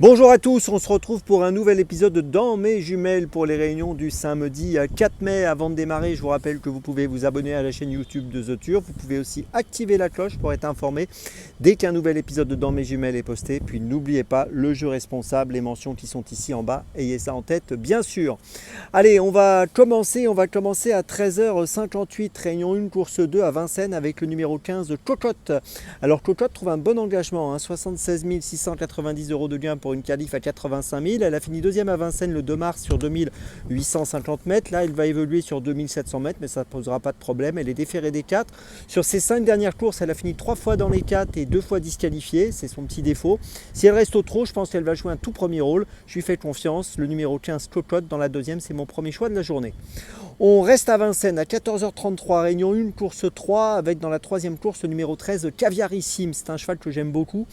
Bonjour à tous, on se retrouve pour un nouvel épisode de Dans mes jumelles pour les réunions du samedi 4 mai. Avant de démarrer, je vous rappelle que vous pouvez vous abonner à la chaîne YouTube de The Turf. Vous pouvez aussi activer la cloche pour être informé dès qu'un nouvel épisode de Dans mes jumelles est posté. Puis n'oubliez pas le jeu responsable, les mentions qui sont ici en bas. Ayez ça en tête bien sûr. Allez, on va commencer à 13h58, réunion 1, course 2 à Vincennes avec le numéro 15 Cocotte. Alors Cocotte trouve un bon engagement, 76 690 € de gain pour une qualif à 85 000. Elle a fini deuxième à Vincennes le 2 mars sur 2850 mètres. Là, elle va évoluer sur 2700 mètres, mais ça ne posera pas de problème. Elle est déférée des 4. Sur ses 5 dernières courses, elle a fini 3 fois dans les 4 et 2 fois disqualifiée. C'est son petit défaut. Si elle reste au trot, je pense qu'elle va jouer un tout premier rôle. Je lui fais confiance. Le numéro 15 Cocotte dans la deuxième, c'est mon premier choix de la journée. On reste à Vincennes à 14h33, réunion 1, course 3, avec dans la troisième course le numéro 13 Caviarissime. C'est un cheval que j'aime beaucoup.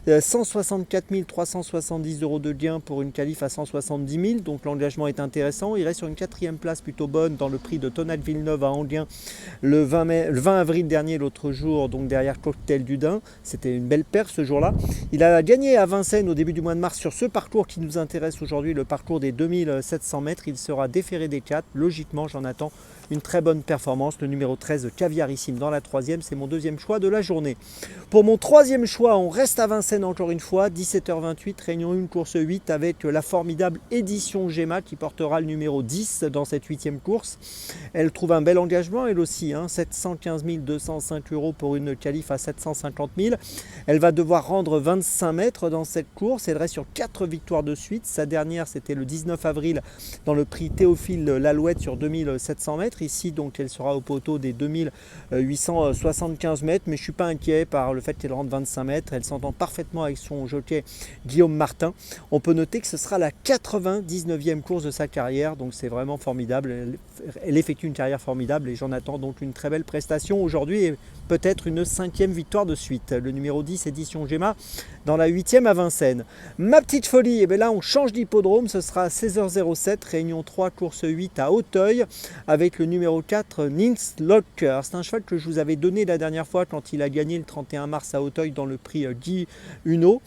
164 370 € de gain pour une qualif à 170 000, donc l'engagement est intéressant. Il reste sur une quatrième place plutôt bonne dans le prix de Tonal Villeneuve à Anguin le 20 avril dernier, l'autre jour, donc derrière Cocktail du Dain. C'était une belle paire ce jour-là. Il a gagné à Vincennes au début du mois de mars sur ce parcours qui nous intéresse aujourd'hui, le parcours des 2700 mètres. Il sera déféré des 4. Logiquement, j'en attends une très bonne performance. Le numéro 13 Caviarissime dans la troisième, c'est mon deuxième choix de la journée. Pour mon troisième choix, on reste à Vincennes encore une fois, 17h28, réunion 1, course 8 avec la formidable Édition Gemma qui portera le numéro 10 dans cette huitième course. Elle trouve un bel engagement elle aussi, 715 205 € pour une qualif à 750 000. Elle va devoir rendre 25 mètres dans cette course. Elle reste sur 4 victoires de suite. Sa dernière, c'était le 19 avril dans le prix Théophile Lalouette sur 2700 mètres. Ici, donc, elle sera au poteau des 2875 mètres, mais je ne suis pas inquiet par le fait qu'elle rentre 25 mètres. Elle s'entend parfaitement avec son jockey Guillaume Martin. On peut noter que ce sera la 99e course de sa carrière, donc c'est vraiment formidable. Elle effectue une carrière formidable et j'en attends donc une très belle prestation aujourd'hui et peut-être une 5e victoire de suite. Le numéro 10, Édition Gemma, dans la 8e à Vincennes. Ma petite folie, et bien là on change d'hippodrome, ce sera à 16h07, réunion 3, course 8 à Auteuil, avec le numéro 4, Nins Locker. C'est un cheval que je vous avais donné la dernière fois quand il a gagné le 31 mars à Auteuil dans le prix Guy Huneau.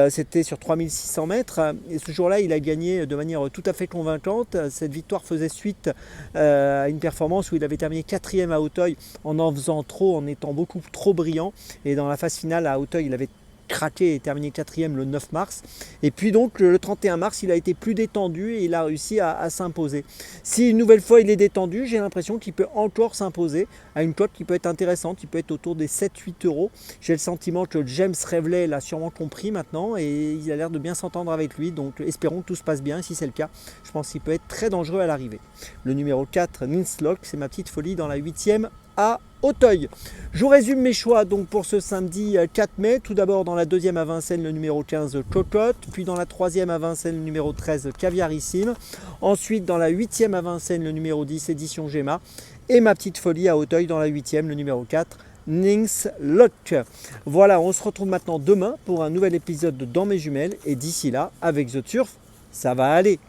C'était sur 3600 mètres. Et ce jour-là, il a gagné de manière tout à fait convaincante. Cette victoire faisait suite à une performance où il avait terminé 4e à Auteuil en faisant trop, en étant beaucoup trop brillant. Et dans la phase finale à Auteuil, il avait craqué et terminé 4e le 9 mars. Et puis donc le 31 mars, il a été plus détendu et il a réussi à s'imposer. Si une nouvelle fois il est détendu, j'ai l'impression qu'il peut encore s'imposer à une cote qui peut être intéressante, qui peut être autour des 7-8 €. J'ai le sentiment que James Reveley l'a sûrement compris maintenant et il a l'air de bien s'entendre avec lui. Donc espérons que tout se passe bien. Si c'est le cas, je pense qu'il peut être très dangereux à l'arrivée. Le numéro 4, Ninslock, c'est ma petite folie dans la 8e à Auteuil. Je vous résume mes choix donc pour ce samedi 4 mai. Tout d'abord dans la deuxième à Vincennes le numéro 15 Cocotte, puis dans la troisième à Vincennes le numéro 13 Caviarissime, ensuite dans la 8e à Vincennes le numéro 10 Édition Gemma et ma petite folie à Auteuil dans la 8e le numéro 4 Nins Lock. Voilà, on se retrouve maintenant demain pour un nouvel épisode de Dans mes jumelles et d'ici là avec The Turf, ça va aller.